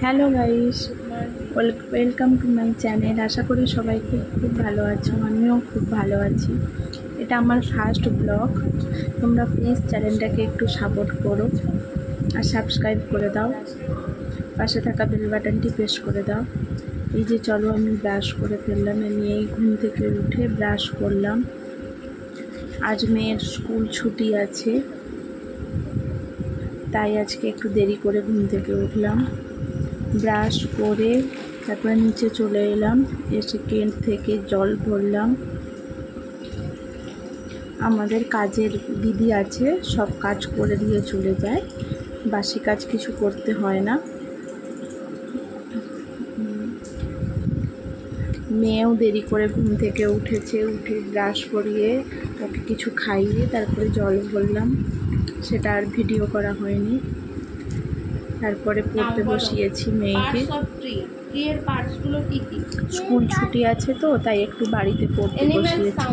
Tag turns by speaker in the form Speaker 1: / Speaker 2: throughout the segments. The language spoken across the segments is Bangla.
Speaker 1: Hello guys, welcome to my channel. আশা করি সবাই খুব ভালো আছো, আমিও খুব ভালো আছি। এটা আমার ফার্স্ট ব্লগ। তোমরা প্লিজ চ্যানেলটাকে একটু সাপোর্ট করো আর সাবস্ক্রাইব করে দাও, পাশে থাকা বেল বাটনটি প্রেস করে দাও। এই যে চলো, আমি ব্রাশ করে ফেললাম। আমি এই ঘুম থেকে উঠে ব্রাশ করলাম। আজ মেয়ের স্কুল ছুটি আছে, তাই আজকে একটু দেরি করে ঘুম থেকে উঠলাম। ব্রাশ করে তারপরে নিচে চলে এলাম, এসে কেন থেকে জল ভরলাম। আমাদের কাজের দিদি আছে, সব কাজ করে দিয়ে চলে যায়, বাসি কাজ কিছু করতে হয় না। মেয়েও দেরি করে ঘুম থেকে উঠেছে, উঠে ব্রাশ করিয়ে ওকে কিছু খাইয়ে তারপরে জল ভরলাম, সেটা আর ভিডিও করা হয়নি। তারপরে পড়তে বসিয়েছি মেয়েকে। স্কুল ছুটি আছে তো, তাই একটু বাড়িতে পড়তে বসিয়েছি।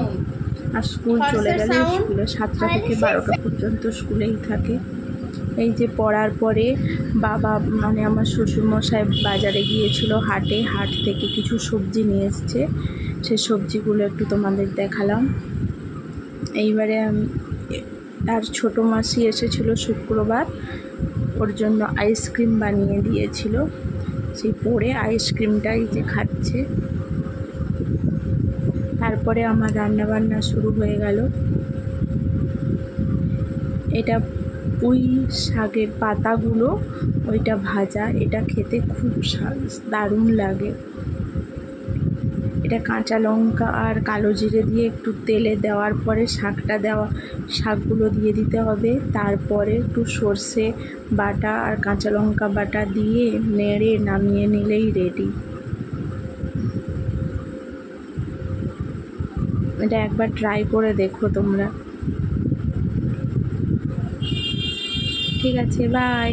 Speaker 1: আর স্কুল চলে গেলে স্কুলে 7টা থেকে 12টা পর্যন্ত স্কুলেই থাকে। এই যে পড়ার পরে বাবা মানে আমার শ্বশুরমশাই বাজারে গিয়েছিল, হাট থেকে কিছু সবজি নিয়ে এসছে, সে সবজিগুলো একটু তোমাদের দেখালাম। এইবারে আর ছোটো মাসি এসেছিল শুক্রবার, ওর জন্য আইসক্রিম বানিয়ে দিয়েছিল, সেই পরে আইসক্রিমটাই যে খাচ্ছে। তারপরে আমার রান্নাবান্না শুরু হয়ে গেল। এটা পুঁই শাকের পাতাগুলো, ওইটা ভাজা, এটা খেতে খুব দারুণ লাগে। এটা কাঁচা লঙ্কা আর কালো জিরে দিয়ে একটু তেলে দেওয়ার পরে শাকগুলো দিয়ে দিতে হবে। তারপরে একটু সর্ষে বাটা আর কাঁচা লঙ্কা বাটা দিয়ে নেড়ে নামিয়ে নিলেই রেডি। এটা একবার ট্রাই করে দেখো তোমরা। ঠিক আছে, বাই।